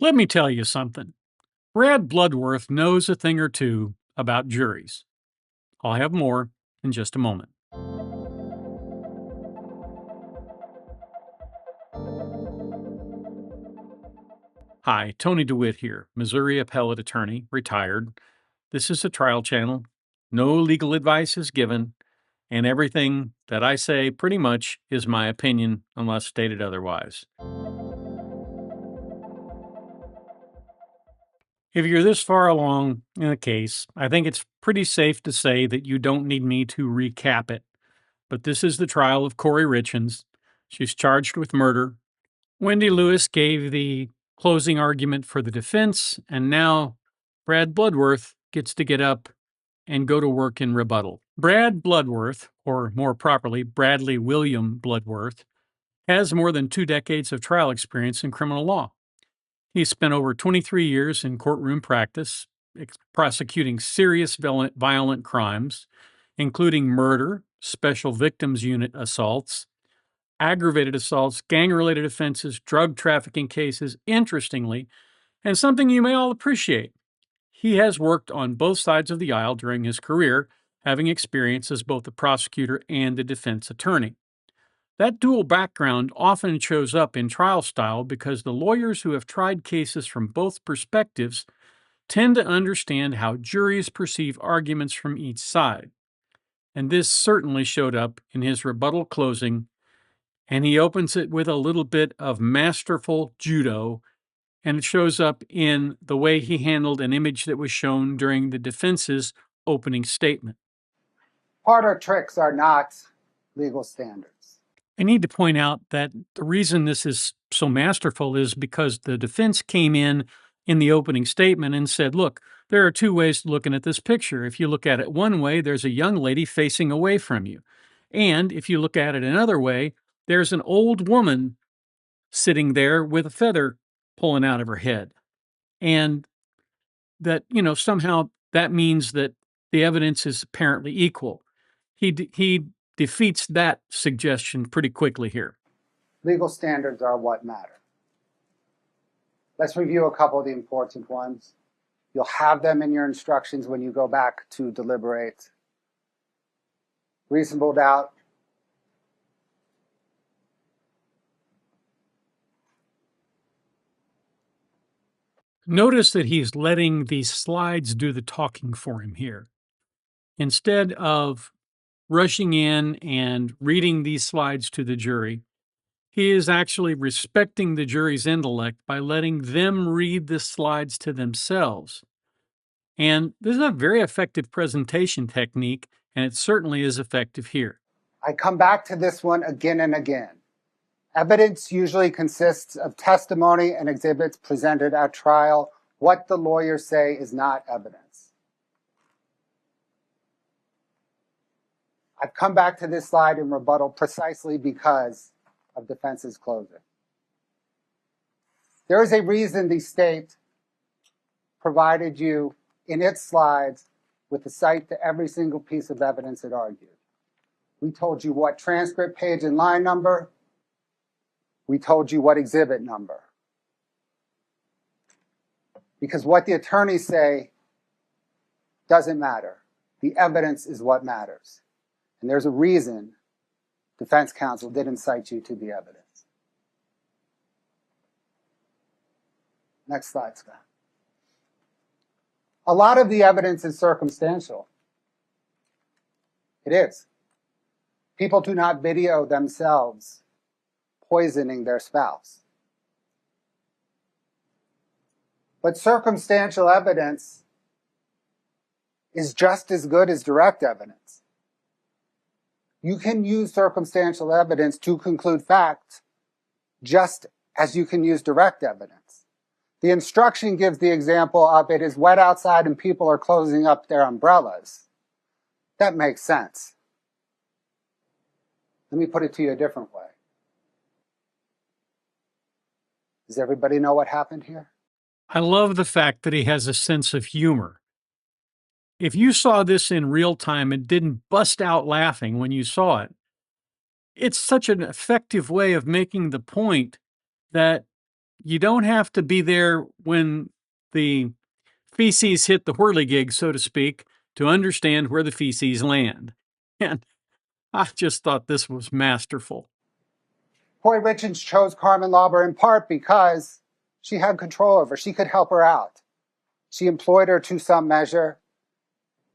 Let me tell you something. Brad Bloodworth knows a thing or two about juries. I'll have more in just a moment. Hi, Tony DeWitt here, Missouri appellate attorney, retired. This is a trial channel. No legal advice is given, and everything that I say pretty much is my opinion unless stated otherwise. If you're this far along in the case, I think it's pretty safe to say that you don't need me to recap it. But this is the trial of Kouri Richens. She's charged with murder. Wendy Lewis gave the closing argument for the defense, and now Brad Bloodworth gets to get up and go to work in rebuttal. Brad Bloodworth, or more properly, Bradley William Bloodworth, has more than 2 decades of trial experience in criminal law. He spent over 23 years in courtroom practice, prosecuting serious violent crimes, including murder, special victims unit assaults, aggravated assaults, gang-related offenses, drug trafficking cases. Interestingly, and something you may all appreciate, he has worked on both sides of the aisle during his career, having experience as both the prosecutor and the defense attorney. That dual background often shows up in trial style because the lawyers who have tried cases from both perspectives tend to understand how juries perceive arguments from each side. And this certainly showed up in his rebuttal closing, and he opens it with a little bit of masterful judo, and it shows up in the way he handled an image that was shown during the defense's opening statement. Parlor tricks are not legal standards. I need to point out that the reason this is so masterful is because the defense came in the opening statement and said, look, there are 2 ways to looking at this picture. If you look at it one way, there's a young lady facing away from you. And if you look at it another way, there's an old woman sitting there with a feather pulling out of her head. And that, somehow that means that the evidence is apparently equal. He defeats that suggestion pretty quickly here. Legal standards are what matter. Let's review a couple of the important ones. You'll have them in your instructions when you go back to deliberate. Reasonable doubt. Notice that he's letting these slides do the talking for him here. Instead of rushing in and reading these slides to the jury, he is actually respecting the jury's intellect by letting them read the slides to themselves. And this is a very effective presentation technique, and it certainly is effective here. I come back to this one again and again. Evidence usually consists of testimony and exhibits presented at trial. What the lawyers say is not evidence. I've come back to this slide in rebuttal precisely because of defense's closing. There is a reason the state provided you in its slides with a cite to every single piece of evidence it argued. We told you what transcript page and line number. We told you what exhibit number. Because what the attorneys say doesn't matter. The evidence is what matters. And there's a reason defense counsel didn't cite you to the evidence. Next slide, Scott. A lot of the evidence is circumstantial. It is. People do not video themselves poisoning their spouse. But circumstantial evidence is just as good as direct evidence. You can use circumstantial evidence to conclude facts just as you can use direct evidence. The instruction gives the example of it is wet outside and people are closing up their umbrellas. That makes sense. Let me put it to you a different way. Does everybody know what happened here? I love the fact that he has a sense of humor. If you saw this in real time and didn't bust out laughing when you saw it, it's such an effective way of making the point that you don't have to be there when the feces hit the whirligig, so to speak, to understand where the feces land. And I just thought this was masterful. Kouri Richens chose Carmen Lauber in part because she had control over her. She could help her out. She employed her to some measure.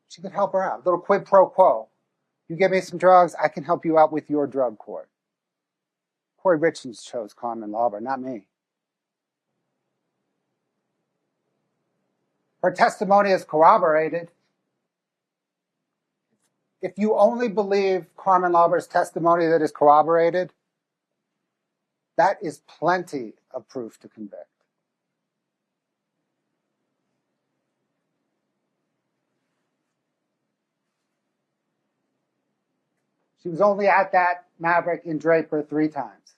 She could help her out. A little quid pro quo. You give me some drugs, I can help you out with your drug court. Kouri Richens chose Carmen Lauber, not me. Her testimony is corroborated. If you only believe Carmen Lauber's testimony that is corroborated, that is plenty of proof to convict. She was only at that Maverick in Draper 3 times.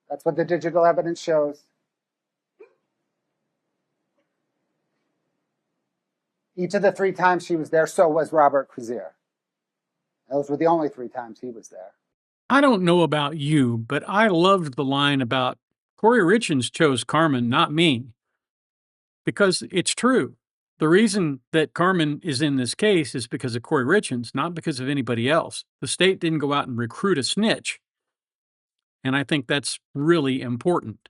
That's what the digital evidence shows. Each of the 3 times she was there, so was Robert Crozier. Those were the only 3 times he was there. I don't know about you, but I loved the line about Kouri Richins chose Carmen, not me, because it's true. The reason that Carmen is in this case is because of Kouri Richins, not because of anybody else. The state didn't go out and recruit a snitch. And I think that's really important.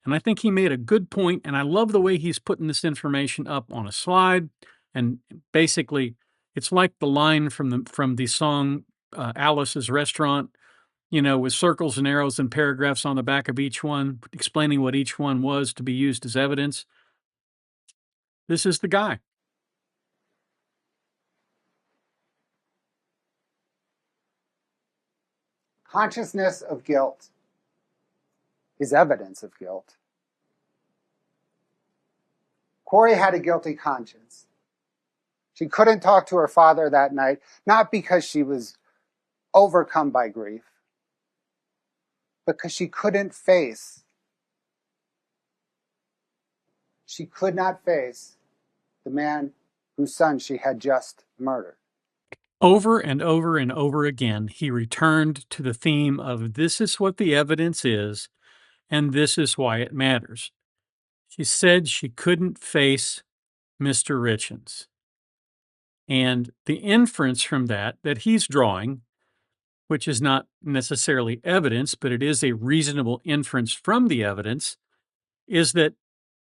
And I think he made a good point, and I love the way he's putting this information up on a slide. And basically, it's like the line from the song Alice's Restaurant, with circles and arrows and paragraphs on the back of each one, explaining what each one was to be used as evidence. This is the guy. Consciousness of guilt is evidence of guilt. Kouri had a guilty conscience. She couldn't talk to her father that night, not because she was overcome by grief, because she could not face the man whose son she had just murdered. Over and over and over again, he returned to the theme of this is what the evidence is, and this is why it matters. She said she couldn't face Mr. Richins. And the inference from that he's drawing, which is not necessarily evidence, but it is a reasonable inference from the evidence, is that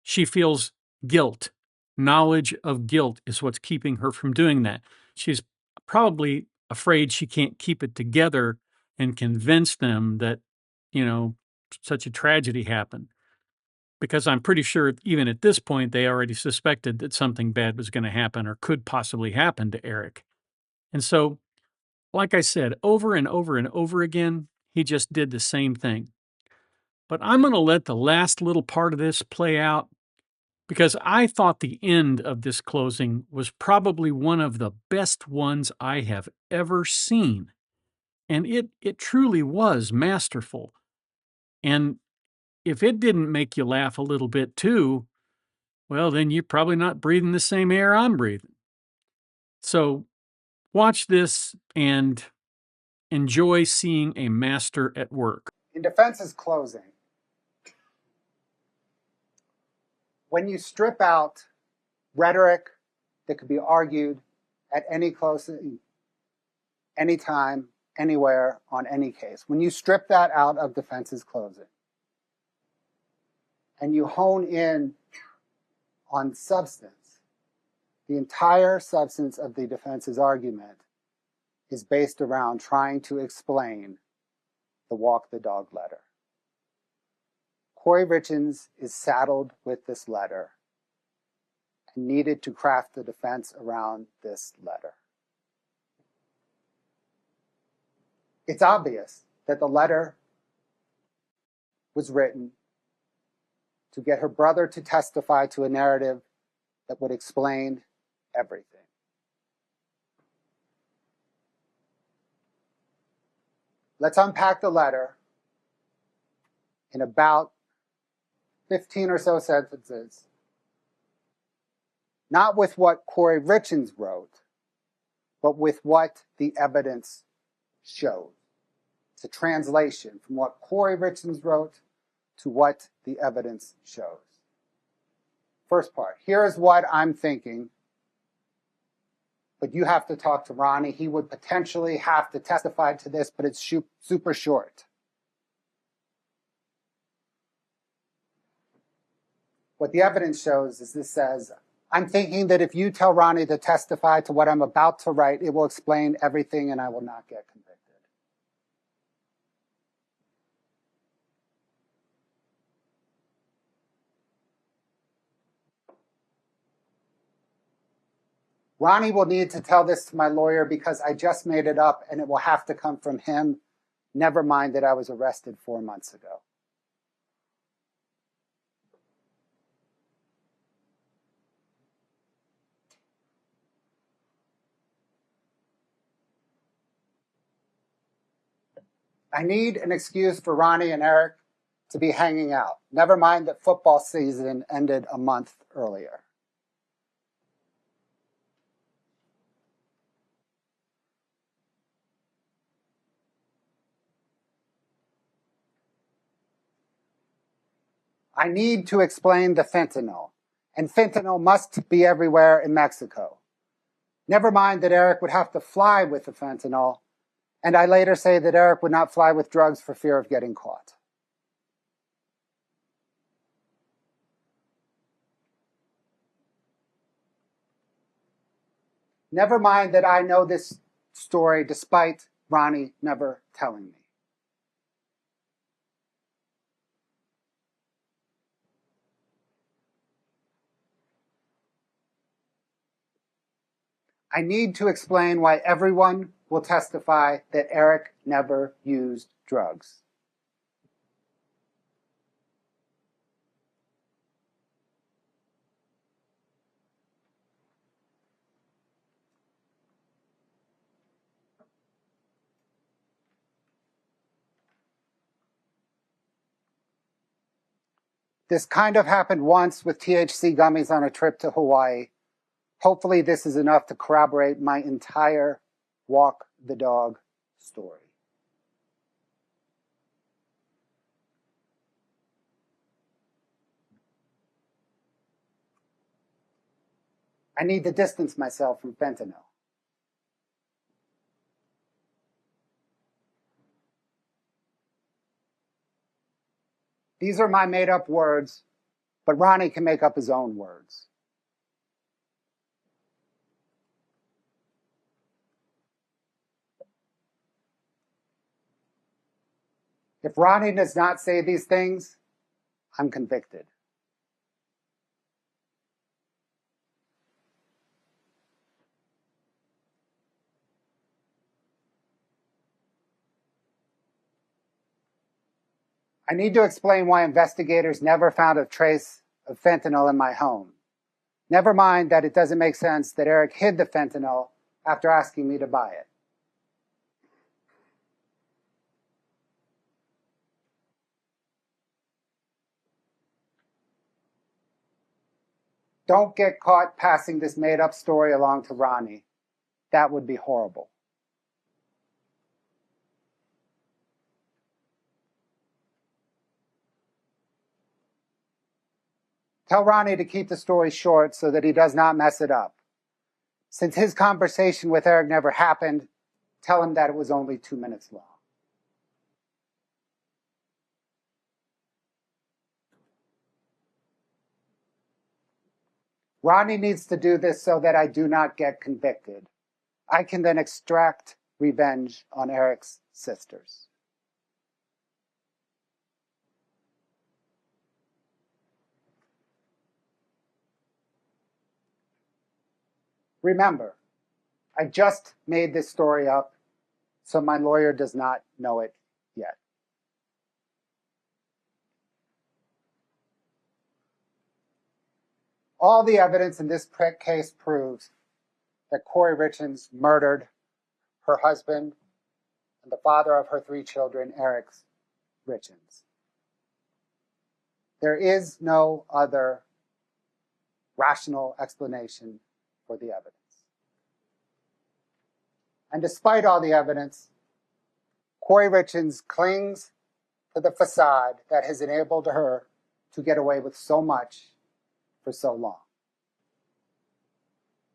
she feels guilt. Knowledge of guilt is what's keeping her from doing that. She's probably afraid she can't keep it together and convince them that, such a tragedy happened. Because I'm pretty sure even at this point, they already suspected that something bad was going to happen or could possibly happen to Eric. And so, like I said, over and over and over again, he just did the same thing. But I'm going to let the last little part of this play out because I thought the end of this closing was probably one of the best ones I have ever seen. And it truly was masterful. And if it didn't make you laugh a little bit too, well, then you're probably not breathing the same air I'm breathing. So watch this and enjoy seeing a master at work. In defense's closing, when you strip out rhetoric that could be argued at any closing, anytime, anywhere, on any case, when you strip that out of defense's closing and you hone in on substance, the entire substance of the defense's argument is based around trying to explain the walk the dog letter. Kouri Richens is saddled with this letter and needed to craft the defense around this letter. It's obvious that the letter was written to get her brother to testify to a narrative that would explain everything. Let's unpack the letter in about 15 or so sentences, not with what Kouri Richens wrote, but with what the evidence showed. It's a translation from what Kouri Richens wrote to what the evidence shows. First part, here's what I'm thinking, but you have to talk to Ronnie. He would potentially have to testify to this, but it's super short. What the evidence shows is this says, I'm thinking that if you tell Ronnie to testify to what I'm about to write, it will explain everything and I will not get convicted. Ronnie will need to tell this to my lawyer because I just made it up and it will have to come from him. Never mind that I was arrested 4 months ago. I need an excuse for Ronnie and Eric to be hanging out. Never mind that football season ended a month earlier. I need to explain the fentanyl, and fentanyl must be everywhere in Mexico. Never mind that Eric would have to fly with the fentanyl, and I later say that Eric would not fly with drugs for fear of getting caught. Never mind that I know this story despite Ronnie never telling me. I need to explain why everyone will testify that Eric never used drugs. This kind of happened once with THC gummies on a trip to Hawaii. Hopefully this is enough to corroborate my entire walk the dog story. I need to distance myself from fentanyl. These are my made-up words, but Ronnie can make up his own words. If Ronnie does not say these things, I'm convicted. I need to explain why investigators never found a trace of fentanyl in my home. Never mind that it doesn't make sense that Eric hid the fentanyl after asking me to buy it. Don't get caught passing this made-up story along to Ronnie. That would be horrible. Tell Ronnie to keep the story short so that he does not mess it up. Since his conversation with Eric never happened, tell him that it was only 2 minutes long. Ronnie needs to do this so that I do not get convicted. I can then extract revenge on Eric's sisters. Remember, I just made this story up, so my lawyer does not know it yet. All the evidence in this case proves that Kouri Richens murdered her husband and the father of her 3 children, Eric Richins. There is no other rational explanation for the evidence. And despite all the evidence, Kouri Richens clings to the facade that has enabled her to get away with so much for so long.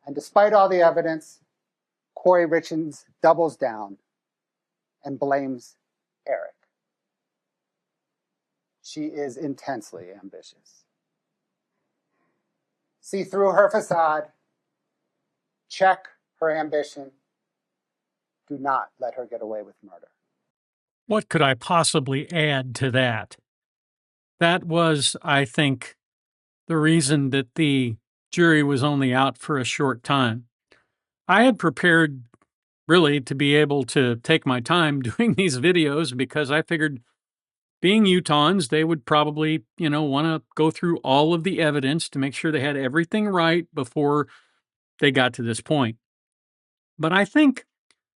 And despite all the evidence, Kouri Richens doubles down and blames Eric. She is intensely ambitious. See through her facade, check her ambition. Do not let her get away with murder. What could I possibly add to that? That was, I think, the reason that the jury was only out for a short time. I had prepared really to be able to take my time doing these videos because I figured being Utahns, they would probably, want to go through all of the evidence to make sure they had everything right before they got to this point. But I think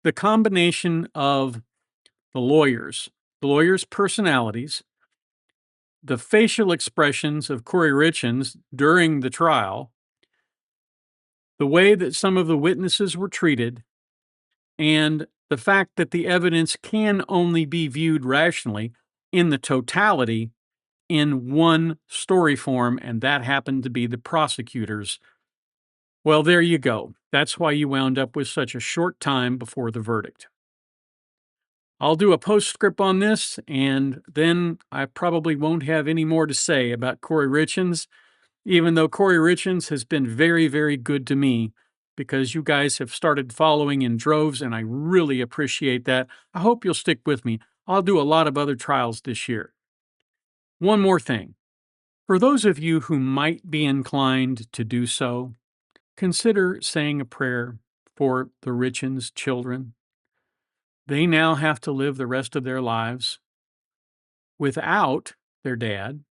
the combination of the lawyers' personalities, the facial expressions of Kouri Richins during the trial, the way that some of the witnesses were treated, and the fact that the evidence can only be viewed rationally in the totality in one story form, and that happened to be the prosecutor's. Well, there you go. That's why you wound up with such a short time before the verdict. I'll do a postscript on this, and then I probably won't have any more to say about Kouri Richins, even though Kouri Richins has been very, very good to me because you guys have started following in droves, and I really appreciate that. I hope you'll stick with me. I'll do a lot of other trials this year. One more thing. For those of you who might be inclined to do so, consider saying a prayer for the Richins children. They now have to live the rest of their lives without their dad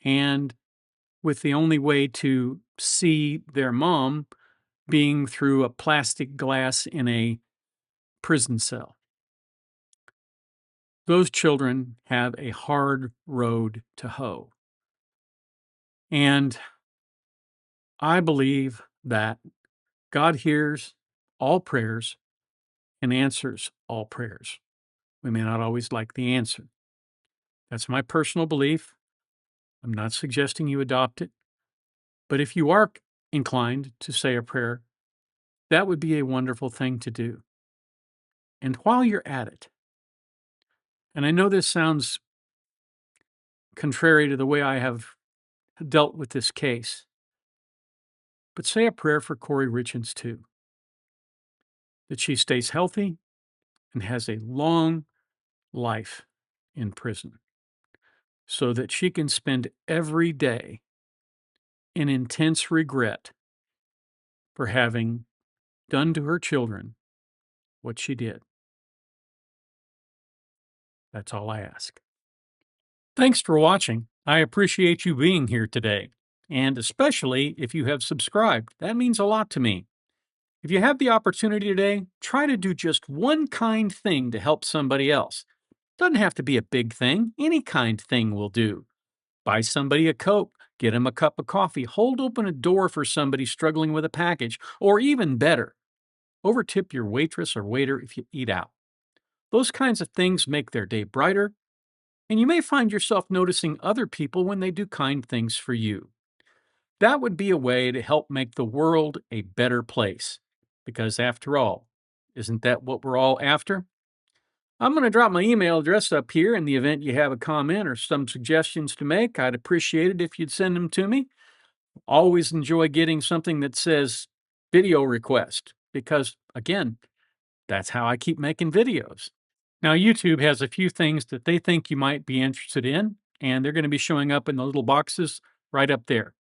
and with the only way to see their mom being through a plastic glass in a prison cell. Those children have a hard road to hoe. And I believe that God hears all prayers and answers all prayers. We may not always like the answer. That's my personal belief. I'm not suggesting you adopt it. But if you are inclined to say a prayer, that would be a wonderful thing to do. And while you're at it, and I know this sounds contrary to the way I have dealt with this case, but say a prayer for Kouri Richins too, that she stays healthy and has a long life in prison so that she can spend every day in intense regret for having done to her children what she did. That's all I ask. Thanks for watching. I appreciate you being here today, and especially if you have subscribed. That means a lot to me. If you have the opportunity today, try to do just one kind thing to help somebody else. Doesn't have to be a big thing. Any kind thing will do. Buy somebody a Coke, get them a cup of coffee, hold open a door for somebody struggling with a package, or even better, overtip your waitress or waiter if you eat out. Those kinds of things make their day brighter, and you may find yourself noticing other people when they do kind things for you. That would be a way to help make the world a better place. Because after all, isn't that what we're all after? I'm going to drop my email address up here in the event you have a comment or some suggestions to make. I'd appreciate it if you'd send them to me. Always enjoy getting something that says video request because, again, that's how I keep making videos. Now, YouTube has a few things that they think you might be interested in, and they're going to be showing up in the little boxes right up there.